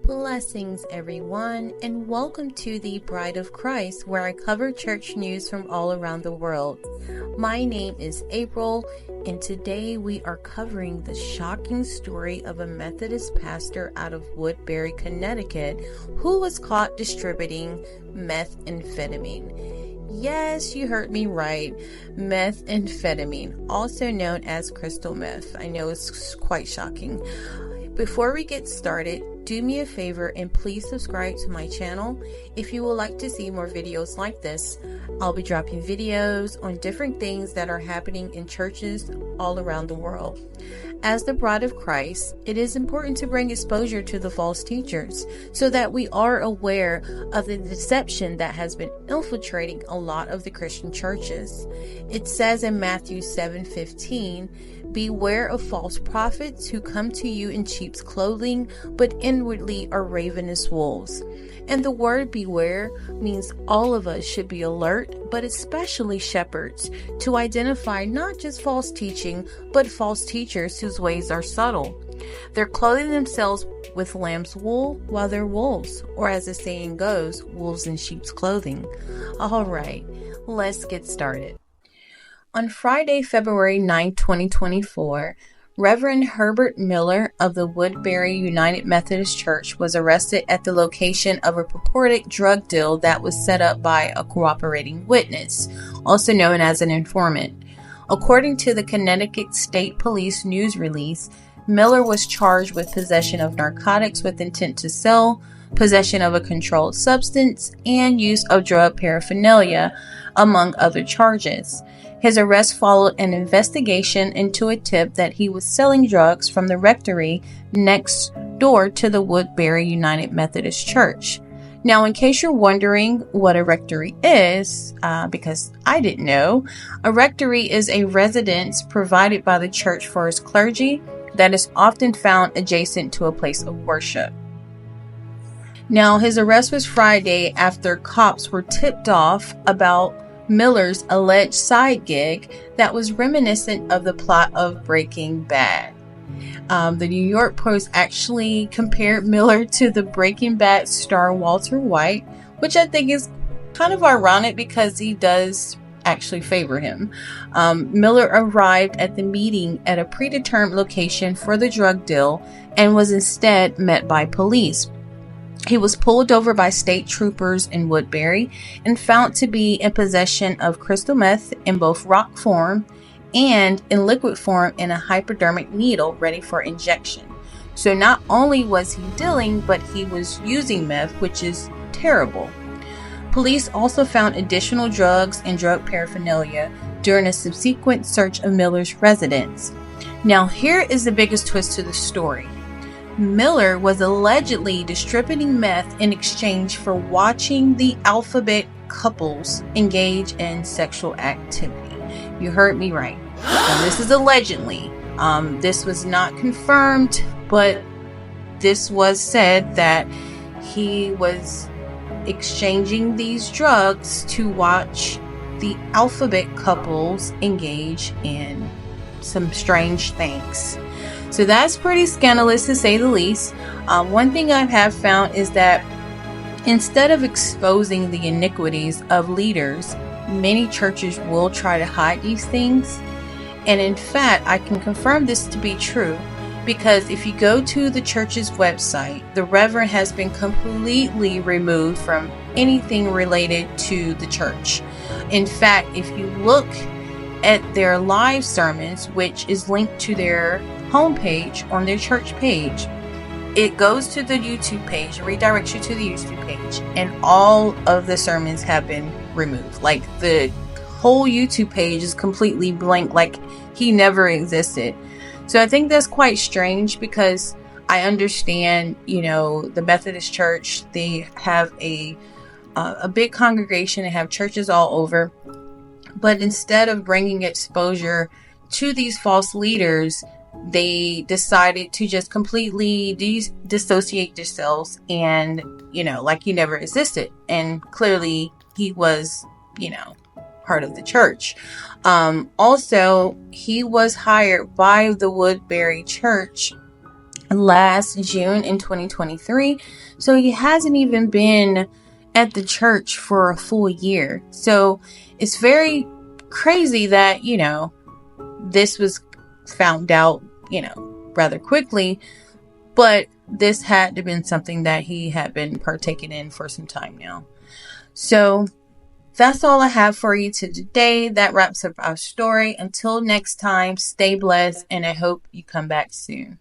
Blessings, everyone, and welcome to the Bride of Christ, where I cover church news from all around the world. My name is April, and today we are covering the shocking story of a Methodist pastor out of Woodbury, Connecticut, who was caught distributing methamphetamine. Yes, you heard me right. Methamphetamine, also known as crystal meth. I know it's quite shocking. Before we get started, do me a favor and please subscribe to my channel if you would like to see more videos like this. I'll be dropping videos on different things that are happening in churches all around the world. As the bride of Christ, it is important to bring exposure to the false teachers so that we are aware of the deception that has been infiltrating a lot of the Christian churches. It says in Matthew 7:15, "Beware of false prophets who come to you in sheep's clothing, but inwardly are ravenous wolves." And the word beware means all of us should be alert, but especially shepherds, to identify not just false teaching, but false teachers whose ways are subtle. They're clothing themselves with lamb's wool while they're wolves, or as the saying goes, wolves in sheep's clothing. All right, let's get started. On Friday, February 9, 2024, Reverend Herbert Miller of the Woodbury United Methodist Church was arrested at the location of a purported drug deal that was set up by a cooperating witness, also known as an informant. According to the Connecticut State Police news release, Miller was charged with possession of narcotics with intent to sell, possession of a controlled substance, and use of drug paraphernalia, among other charges. His arrest followed an investigation into a tip that he was selling drugs from the rectory next door to the Woodbury United Methodist Church. Now, in case you're wondering what a rectory is, because I didn't know, a rectory is a residence provided by the church for its clergy that is often found adjacent to a place of worship. Now, his arrest was Friday after cops were tipped off about Miller's alleged side gig that was reminiscent of the plot of Breaking Bad. The New York Post actually compared Miller to the Breaking Bad star Walter White, which I think is kind of ironic because he does actually favor him. Miller arrived at the meeting at a predetermined location for the drug deal and was instead met by police. He was pulled over by state troopers in Woodbury and found to be in possession of crystal meth in both rock form and in liquid form in a hypodermic needle ready for injection. So not only was he dealing, but he was using meth, which is terrible. Police also found additional drugs and drug paraphernalia during a subsequent search of Miller's residence. Now, here is the biggest twist to the story. Miller was allegedly distributing meth in exchange for watching the alphabet couples engage in sexual activity. You heard me right. Now, this is allegedly. This was not confirmed, but this was said that he was exchanging these drugs to watch the alphabet couples engage in some strange things. So that's pretty scandalous to say the least. One thing I have found is that instead of exposing the iniquities of leaders, many churches will try to hide these things. And in fact, I can confirm this to be true because if you go to the church's website, the Reverend has been completely removed from anything related to the church. In fact, if you look at their live sermons, which is linked to their homepage on their church page, it goes to the YouTube page, redirects you to the YouTube page, and all of the sermons have been removed. Like the whole YouTube page is completely blank, like he never existed. So I think that's quite strange because I understand, the Methodist Church, they have a big congregation, they have churches all over, but instead of bringing exposure to these false leaders, they decided to just completely dissociate themselves and, like he never existed. And clearly he was, part of the church. Also, he was hired by the Woodbury Church last June in 2023. So he hasn't even been at the church for a full year. So it's very crazy that, this was found out, rather quickly. But this had to have been something that he had been partaking in for some time now. So that's all I have for you today. That wraps up our story. Until next time, stay blessed, and I hope you come back soon.